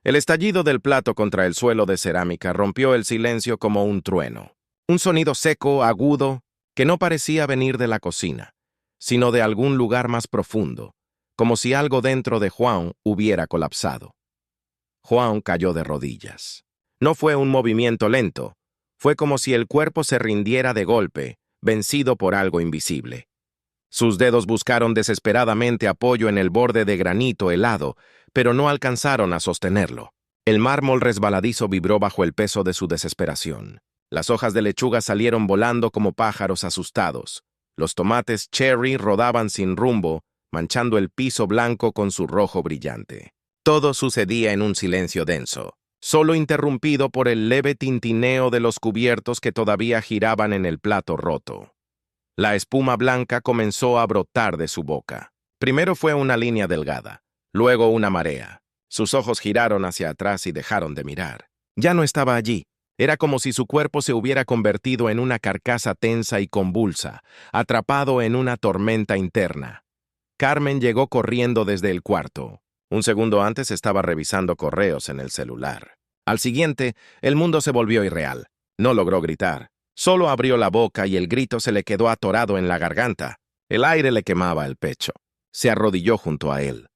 El estallido del plato contra el suelo de cerámica rompió el silencio como un trueno. Un sonido seco, agudo, que no parecía venir de la cocina, sino de algún lugar más profundo, como si algo dentro de Juan hubiera colapsado. Juan cayó de rodillas. No fue un movimiento lento, fue como si el cuerpo se rindiera de golpe, vencido por algo invisible. Sus dedos buscaron desesperadamente apoyo en el borde de granito helado, pero no alcanzaron a sostenerlo. El mármol resbaladizo vibró bajo el peso de su desesperación. Las hojas de lechuga salieron volando como pájaros asustados. Los tomates cherry rodaban sin rumbo, manchando el piso blanco con su rojo brillante. Todo sucedía en un silencio denso, solo interrumpido por el leve tintineo de los cubiertos que todavía giraban en el plato roto. La espuma blanca comenzó a brotar de su boca. Primero fue una línea delgada, luego una marea. Sus ojos giraron hacia atrás y dejaron de mirar. Ya no estaba allí. Era como si su cuerpo se hubiera convertido en una carcasa tensa y convulsa, atrapado en una tormenta interna. Carmen llegó corriendo desde el cuarto. Un segundo antes estaba revisando correos en el celular. Al siguiente, el mundo se volvió irreal. No logró gritar. Solo abrió la boca y el grito se le quedó atorado en la garganta. El aire le quemaba el pecho. Se arrodilló junto a él.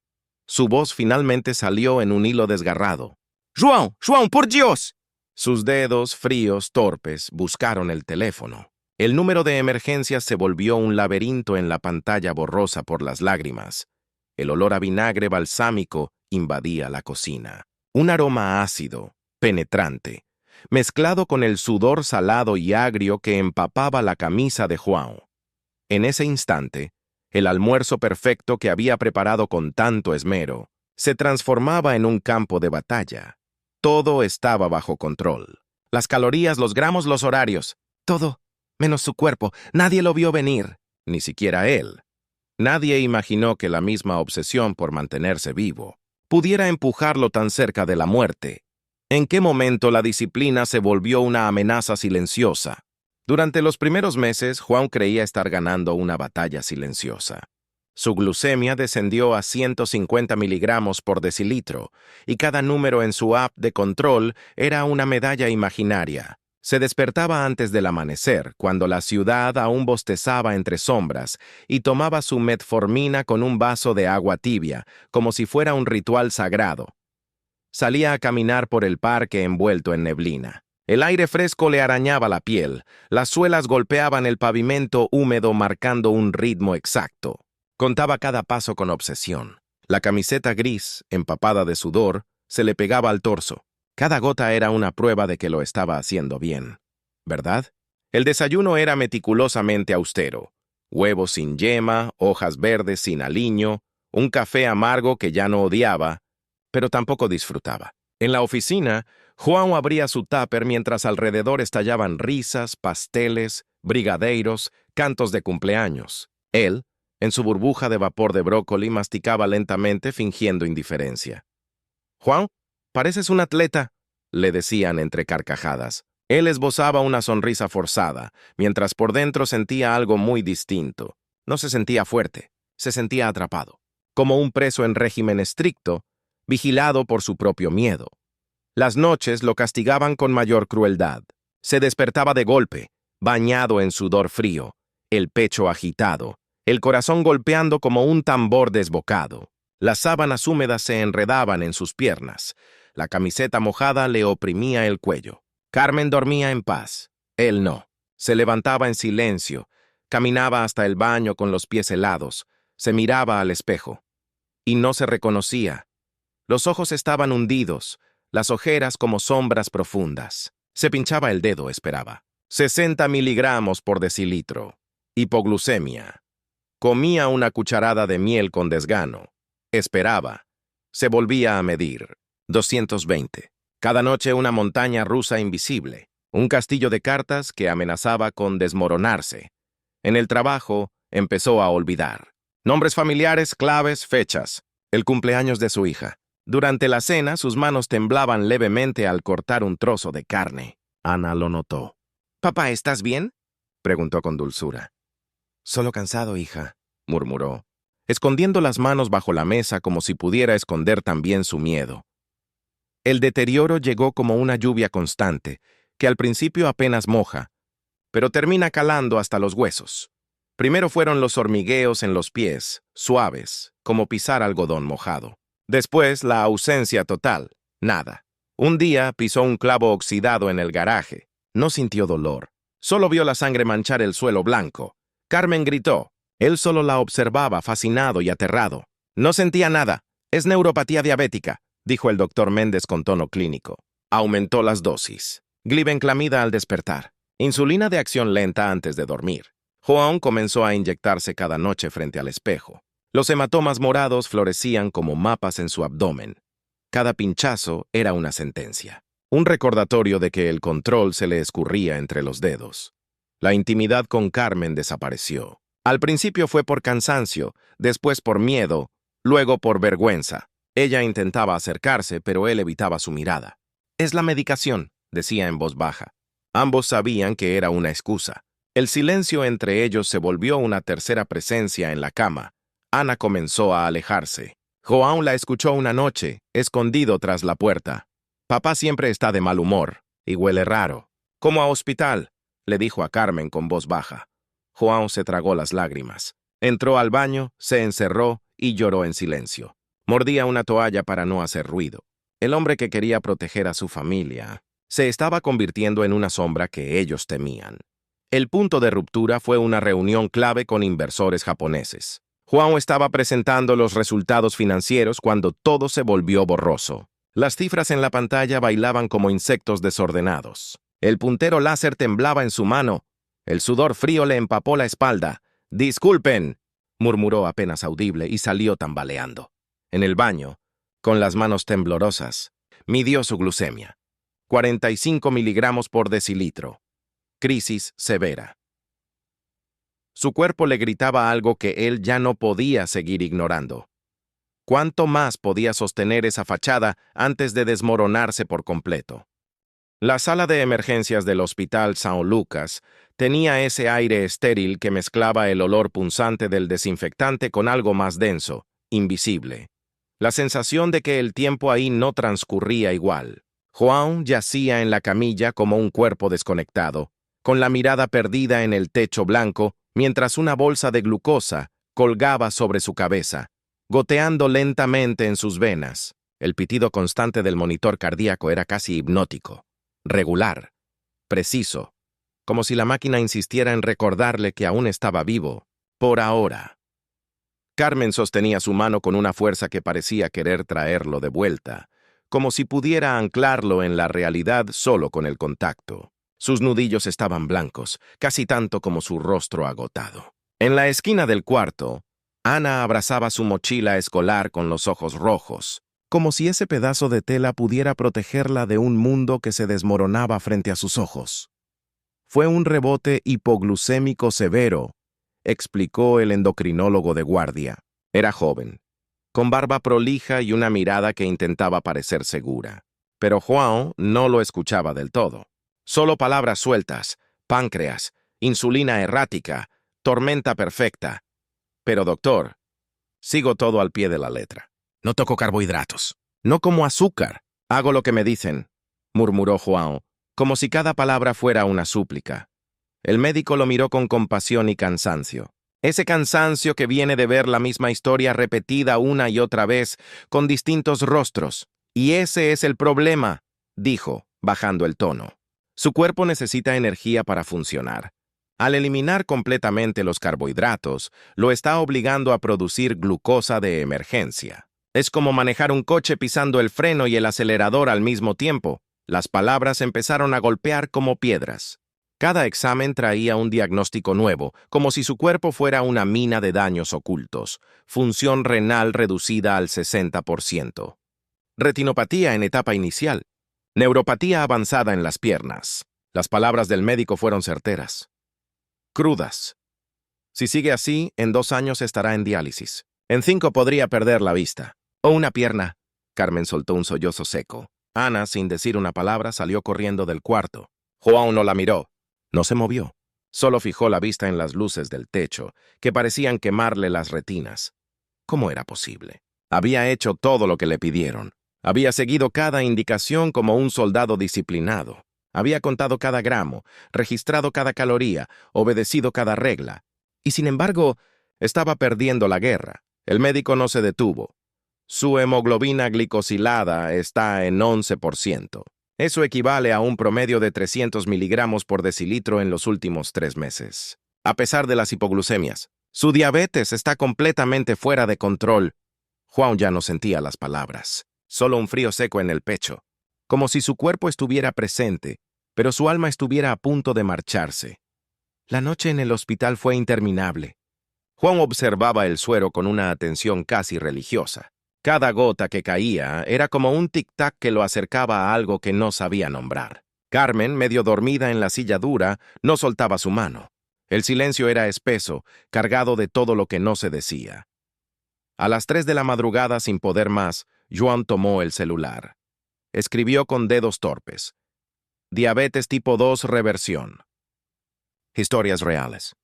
Su voz finalmente salió en un hilo desgarrado. «¡João! ¡João, por Dios!». Sus dedos, fríos, torpes, buscaron el teléfono. El número de emergencias se volvió un laberinto en la pantalla borrosa por las lágrimas. El olor a vinagre balsámico invadía la cocina. Un aroma ácido, penetrante, mezclado con el sudor salado y agrio que empapaba la camisa de Juan. En ese instante, el almuerzo perfecto que había preparado con tanto esmero se transformaba en un campo de batalla. Todo estaba bajo control. Las calorías, los gramos, los horarios. Todo, menos su cuerpo. Nadie lo vio venir, ni siquiera él. Nadie imaginó que la misma obsesión por mantenerse vivo pudiera empujarlo tan cerca de la muerte. ¿En qué momento la disciplina se volvió una amenaza silenciosa? Durante los primeros meses, Juan creía estar ganando una batalla silenciosa. Su glucemia descendió a 150 miligramos por decilitro, y cada número en su app de control era una medalla imaginaria. Se despertaba antes del amanecer, cuando la ciudad aún bostezaba entre sombras, y tomaba su metformina con un vaso de agua tibia, como si fuera un ritual sagrado. Salía a caminar por el parque envuelto en neblina. El aire fresco le arañaba la piel, las suelas golpeaban el pavimento húmedo marcando un ritmo exacto. Contaba cada paso con obsesión. La camiseta gris, empapada de sudor, se le pegaba al torso. Cada gota era una prueba de que lo estaba haciendo bien. ¿Verdad? El desayuno era meticulosamente austero. Huevos sin yema, hojas verdes sin aliño, un café amargo que ya no odiaba, pero tampoco disfrutaba. En la oficina, Juan abría su tupper mientras alrededor estallaban risas, pasteles, brigadeiros, cantos de cumpleaños. Él, en su burbuja de vapor de brócoli, masticaba lentamente fingiendo indiferencia. «Juan, pareces un atleta», le decían entre carcajadas. Él esbozaba una sonrisa forzada, mientras por dentro sentía algo muy distinto. No se sentía fuerte, se sentía atrapado, como un preso en régimen estricto, vigilado por su propio miedo. Las noches lo castigaban con mayor crueldad. Se despertaba de golpe, bañado en sudor frío, el pecho agitado, el corazón golpeando como un tambor desbocado. Las sábanas húmedas se enredaban en sus piernas. La camiseta mojada le oprimía el cuello. Carmen dormía en paz. Él no. Se levantaba en silencio, caminaba hasta el baño con los pies helados, se miraba al espejo. Y no se reconocía. Los ojos estaban hundidos, las ojeras como sombras profundas. Se pinchaba el dedo, esperaba. 60 miligramos por decilitro. Hipoglucemia. Comía una cucharada de miel con desgano. Esperaba. Se volvía a medir. 220. Cada noche una montaña rusa invisible. Un castillo de cartas que amenazaba con desmoronarse. En el trabajo empezó a olvidar. Nombres familiares, claves, fechas. El cumpleaños de su hija. Durante la cena, sus manos temblaban levemente al cortar un trozo de carne. Ana lo notó. «Papá, ¿estás bien?», preguntó con dulzura. «Solo cansado, hija», murmuró, escondiendo las manos bajo la mesa como si pudiera esconder también su miedo. El deterioro llegó como una lluvia constante, que al principio apenas moja, pero termina calando hasta los huesos. Primero fueron los hormigueos en los pies, suaves, como pisar algodón mojado. Después, la ausencia total, nada. Un día pisó un clavo oxidado en el garaje. No sintió dolor. Solo vio la sangre manchar el suelo blanco. Carmen gritó. Él solo la observaba, fascinado y aterrado. No sentía nada. Es neuropatía diabética, dijo el doctor Méndez con tono clínico. Aumentó las dosis. Glibenclamida al despertar. Insulina de acción lenta antes de dormir. João comenzó a inyectarse cada noche frente al espejo. Los hematomas morados florecían como mapas en su abdomen. Cada pinchazo era una sentencia. Un recordatorio de que el control se le escurría entre los dedos. La intimidad con Carmen desapareció. Al principio fue por cansancio, después por miedo, luego por vergüenza. Ella intentaba acercarse, pero él evitaba su mirada. «Es la medicación», decía en voz baja. Ambos sabían que era una excusa. El silencio entre ellos se volvió una tercera presencia en la cama. Ana comenzó a alejarse. João la escuchó una noche, escondido tras la puerta. «Papá siempre está de mal humor, y huele raro. Como a hospital», le dijo a Carmen con voz baja. João se tragó las lágrimas. Entró al baño, se encerró y lloró en silencio. Mordía una toalla para no hacer ruido. El hombre que quería proteger a su familia se estaba convirtiendo en una sombra que ellos temían. El punto de ruptura fue una reunión clave con inversores japoneses. João estaba presentando los resultados financieros cuando todo se volvió borroso. Las cifras en la pantalla bailaban como insectos desordenados. El puntero láser temblaba en su mano. El sudor frío le empapó la espalda. «Disculpen», murmuró apenas audible y salió tambaleando. En el baño, con las manos temblorosas, midió su glucemia. 45 miligramos por decilitro. Crisis severa. Su cuerpo le gritaba algo que él ya no podía seguir ignorando. ¿Cuánto más podía sostener esa fachada antes de desmoronarse por completo? La sala de emergencias del Hospital São Lucas tenía ese aire estéril que mezclaba el olor punzante del desinfectante con algo más denso, invisible. La sensación de que el tiempo ahí no transcurría igual. João yacía en la camilla como un cuerpo desconectado, con la mirada perdida en el techo blanco, mientras una bolsa de glucosa colgaba sobre su cabeza, goteando lentamente en sus venas. El pitido constante del monitor cardíaco era casi hipnótico, regular, preciso, como si la máquina insistiera en recordarle que aún estaba vivo, por ahora. Carmen sostenía su mano con una fuerza que parecía querer traerlo de vuelta, como si pudiera anclarlo en la realidad solo con el contacto. Sus nudillos estaban blancos, casi tanto como su rostro agotado. En la esquina del cuarto, Ana abrazaba su mochila escolar con los ojos rojos, como si ese pedazo de tela pudiera protegerla de un mundo que se desmoronaba frente a sus ojos. Fue un rebote hipoglucémico severo, explicó el endocrinólogo de guardia. Era joven, con barba prolija y una mirada que intentaba parecer segura. Pero João no lo escuchaba del todo. Solo palabras sueltas, páncreas, insulina errática, tormenta perfecta. Pero doctor, sigo todo al pie de la letra. No toco carbohidratos. No como azúcar. Hago lo que me dicen, murmuró João, como si cada palabra fuera una súplica. El médico lo miró con compasión y cansancio. Ese cansancio que viene de ver la misma historia repetida una y otra vez, con distintos rostros. Y ese es el problema, dijo, bajando el tono. Su cuerpo necesita energía para funcionar. Al eliminar completamente los carbohidratos, lo está obligando a producir glucosa de emergencia. Es como manejar un coche pisando el freno y el acelerador al mismo tiempo. Las palabras empezaron a golpear como piedras. Cada examen traía un diagnóstico nuevo, como si su cuerpo fuera una mina de daños ocultos. Función renal reducida al 60%. Retinopatía en etapa inicial. Neuropatía avanzada en las piernas. Las palabras del médico fueron certeras. Crudas. Si sigue así, en 2 años estará en diálisis. En 5 podría perder la vista. O una pierna. Carmen soltó un sollozo seco. Ana, sin decir una palabra, salió corriendo del cuarto. João no la miró. No se movió. Solo fijó la vista en las luces del techo, que parecían quemarle las retinas. ¿Cómo era posible? Había hecho todo lo que le pidieron. Había seguido cada indicación como un soldado disciplinado. Había contado cada gramo, registrado cada caloría, obedecido cada regla. Y sin embargo, estaba perdiendo la guerra. El médico no se detuvo. Su hemoglobina glicosilada está en 11%. Eso equivale a un promedio de 300 miligramos por decilitro en los últimos 3 meses. A pesar de las hipoglucemias, su diabetes está completamente fuera de control. Juan ya no sentía las palabras, solo un frío seco en el pecho, como si su cuerpo estuviera presente, pero su alma estuviera a punto de marcharse. La noche en el hospital fue interminable. Juan observaba el suero con una atención casi religiosa. Cada gota que caía era como un tic-tac que lo acercaba a algo que no sabía nombrar. Carmen, medio dormida en la silla dura, no soltaba su mano. El silencio era espeso, cargado de todo lo que no se decía. A las 3 de la madrugada, sin poder más, Juan tomó el celular. Escribió con dedos torpes. Diabetes tipo 2 reversión. Historias reales.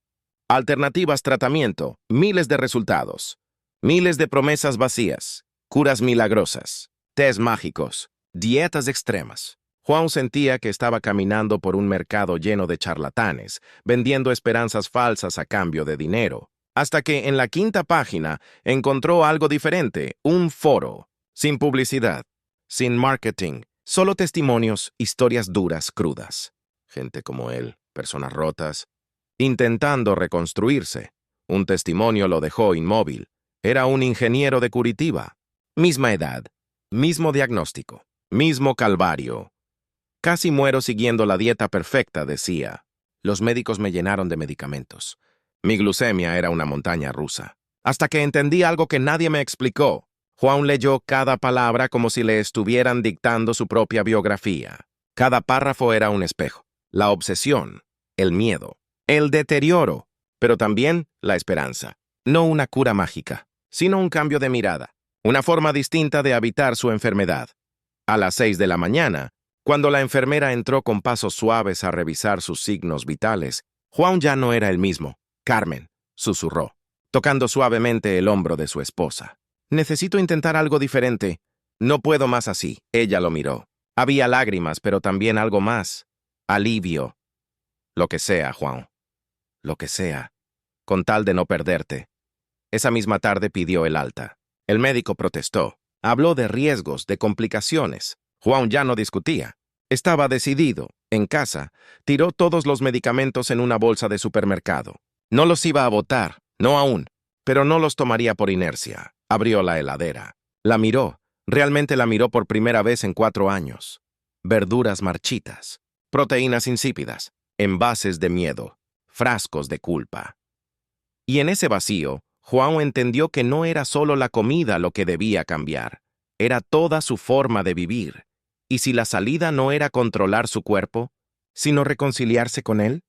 Alternativas tratamiento, miles de resultados. Miles de promesas vacías, curas milagrosas, tés mágicos, dietas extremas. Juan sentía que estaba caminando por un mercado lleno de charlatanes, vendiendo esperanzas falsas a cambio de dinero. Hasta que en la 5ª página encontró algo diferente, un foro, sin publicidad, sin marketing, solo testimonios, historias duras, crudas. Gente como él, personas rotas, intentando reconstruirse. Un testimonio lo dejó inmóvil. Era un ingeniero de Curitiba. Misma edad, mismo diagnóstico, mismo calvario. Casi muero siguiendo la dieta perfecta, decía. Los médicos me llenaron de medicamentos. Mi glucemia era una montaña rusa. Hasta que entendí algo que nadie me explicó. Juan leyó cada palabra como si le estuvieran dictando su propia biografía. Cada párrafo era un espejo. La obsesión, el miedo, el deterioro, pero también la esperanza. No una cura mágica, sino un cambio de mirada, una forma distinta de habitar su enfermedad. A las 6 de la mañana, cuando la enfermera entró con pasos suaves a revisar sus signos vitales, Juan ya no era el mismo. Carmen, susurró, tocando suavemente el hombro de su esposa. Necesito intentar algo diferente. No puedo más así. Ella lo miró. Había lágrimas, pero también algo más. Alivio. Lo que sea, Juan. Lo que sea. Con tal de no perderte. Esa misma tarde pidió el alta. El médico protestó. Habló de riesgos, de complicaciones. Juan ya no discutía. Estaba decidido. En casa, tiró todos los medicamentos en una bolsa de supermercado. No los iba a botar, no aún, pero no los tomaría por inercia. Abrió la heladera. La miró. Realmente la miró por primera vez en 4 años. Verduras marchitas, proteínas insípidas, envases de miedo, frascos de culpa. Y en ese vacío, Juan entendió que no era solo la comida lo que debía cambiar, era toda su forma de vivir. Y si la salida no era controlar su cuerpo, sino reconciliarse con él.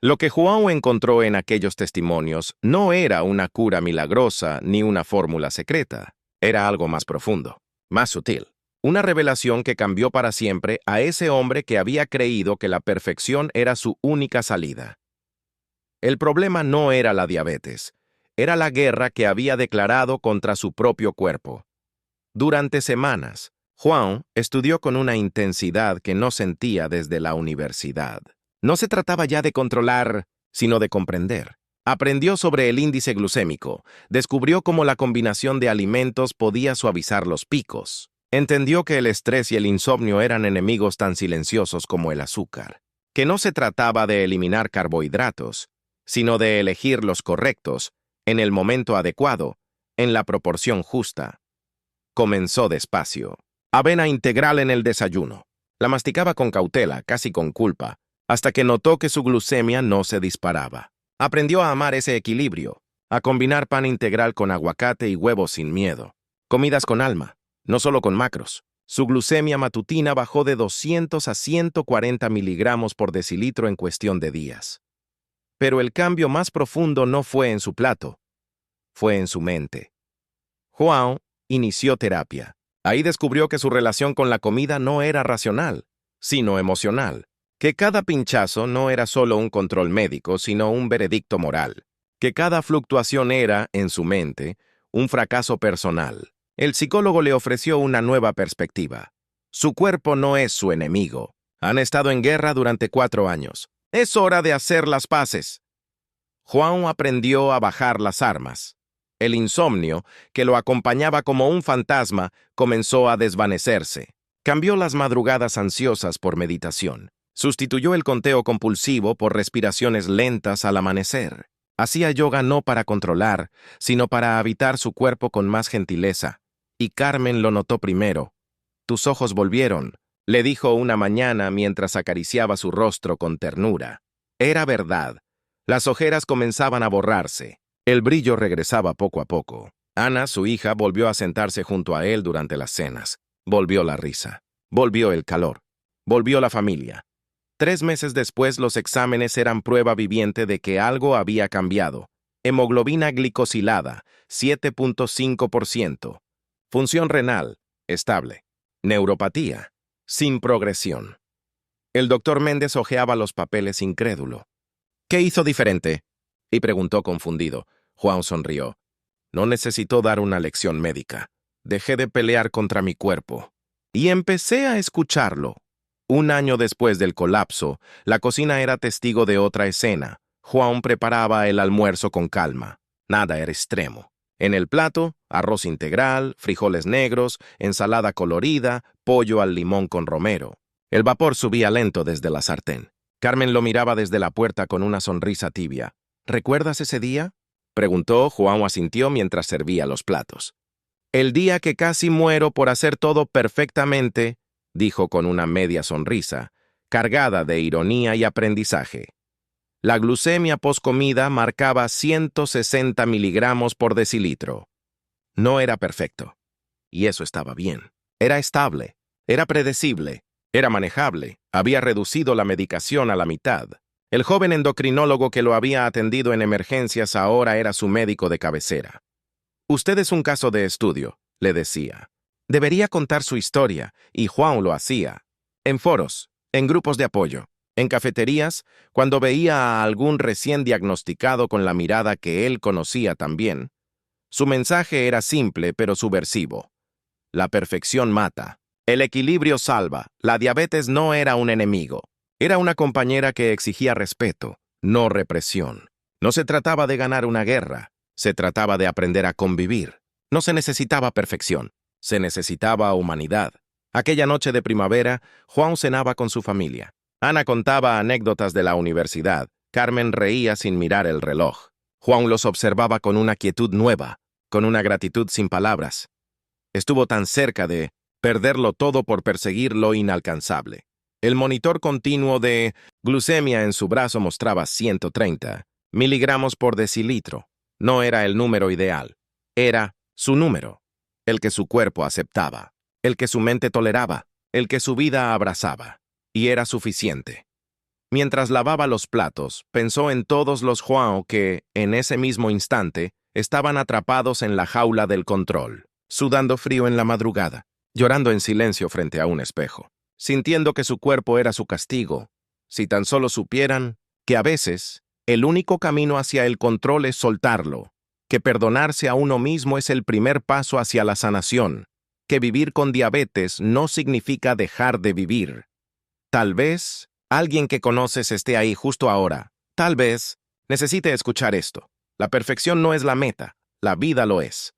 Lo que Juan encontró en aquellos testimonios no era una cura milagrosa ni una fórmula secreta, era algo más profundo, más sutil. Una revelación que cambió para siempre a ese hombre que había creído que la perfección era su única salida. El problema no era la diabetes, era la guerra que había declarado contra su propio cuerpo. Durante semanas, Juan estudió con una intensidad que no sentía desde la universidad. No se trataba ya de controlar, sino de comprender. Aprendió sobre el índice glucémico, descubrió cómo la combinación de alimentos podía suavizar los picos. Entendió que el estrés y el insomnio eran enemigos tan silenciosos como el azúcar, que no se trataba de eliminar carbohidratos, sino de elegir los correctos, en el momento adecuado, en la proporción justa. Comenzó despacio. Avena integral en el desayuno. La masticaba con cautela, casi con culpa, hasta que notó que su glucemia no se disparaba. Aprendió a amar ese equilibrio, a combinar pan integral con aguacate y huevos sin miedo. Comidas con alma, no solo con macros. Su glucemia matutina bajó de 200 a 140 miligramos por decilitro en cuestión de días. Pero el cambio más profundo no fue en su plato, fue en su mente. Juan inició terapia. Ahí descubrió que su relación con la comida no era racional, sino emocional. Que cada pinchazo no era solo un control médico, sino un veredicto moral. Que cada fluctuación era, en su mente, un fracaso personal. El psicólogo le ofreció una nueva perspectiva. Su cuerpo no es su enemigo. Han estado en guerra durante 4 años. Es hora de hacer las paces. Juan aprendió a bajar las armas. El insomnio, que lo acompañaba como un fantasma, comenzó a desvanecerse. Cambió las madrugadas ansiosas por meditación. Sustituyó el conteo compulsivo por respiraciones lentas al amanecer. Hacía yoga no para controlar, sino para habitar su cuerpo con más gentileza. Y Carmen lo notó primero. «Tus ojos volvieron», le dijo una mañana mientras acariciaba su rostro con ternura. Era verdad. Las ojeras comenzaban a borrarse. El brillo regresaba poco a poco. Ana, su hija, volvió a sentarse junto a él durante las cenas. Volvió la risa. Volvió el calor. Volvió la familia. 3 meses después, los exámenes eran prueba viviente de que algo había cambiado. Hemoglobina glicosilada, 7.5%. Función renal, estable. Neuropatía, sin progresión. El doctor Méndez hojeaba los papeles incrédulo. «¿Qué hizo diferente?», y preguntó confundido. Juan sonrió. «No necesitó dar una lección médica. Dejé de pelear contra mi cuerpo. Y empecé a escucharlo». 1 año después del colapso, la cocina era testigo de otra escena. Juan preparaba el almuerzo con calma. Nada era extremo. En el plato, arroz integral, frijoles negros, ensalada colorida, pollo al limón con romero. El vapor subía lento desde la sartén. Carmen lo miraba desde la puerta con una sonrisa tibia. «¿Recuerdas ese día?», preguntó. Juan asintió mientras servía los platos. «El día que casi muero por hacer todo perfectamente», dijo con una media sonrisa, cargada de ironía y aprendizaje. La glucemia poscomida marcaba 160 miligramos por decilitro. No era perfecto. Y eso estaba bien. Era estable. Era predecible. Era manejable. Había reducido la medicación a la mitad. El joven endocrinólogo que lo había atendido en emergencias ahora era su médico de cabecera. «Usted es un caso de estudio», le decía. Debería contar su historia, y Juan lo hacía. En foros, en grupos de apoyo, en cafeterías, cuando veía a algún recién diagnosticado con la mirada que él conocía también. Su mensaje era simple pero subversivo. La perfección mata. El equilibrio salva. La diabetes no era un enemigo. Era una compañera que exigía respeto, no represión. No se trataba de ganar una guerra. Se trataba de aprender a convivir. No se necesitaba perfección. Se necesitaba humanidad. Aquella noche de primavera, Juan cenaba con su familia. Ana contaba anécdotas de la universidad. Carmen reía sin mirar el reloj. Juan los observaba con una quietud nueva, con una gratitud sin palabras. Estuvo tan cerca de perderlo todo por perseguir lo inalcanzable. El monitor continuo de glucemia en su brazo mostraba 130 miligramos por decilitro. No era el número ideal. Era su número. El que su cuerpo aceptaba, el que su mente toleraba, el que su vida abrazaba. Y era suficiente. Mientras lavaba los platos, pensó en todos los Juan que, en ese mismo instante, estaban atrapados en la jaula del control, sudando frío en la madrugada, llorando en silencio frente a un espejo, sintiendo que su cuerpo era su castigo. Si tan solo supieran que a veces el único camino hacia el control es soltarlo, que perdonarse a uno mismo es el primer paso hacia la sanación, que vivir con diabetes no significa dejar de vivir. Tal vez alguien que conoces esté ahí justo ahora. Tal vez necesite escuchar esto. La perfección no es la meta, la vida lo es.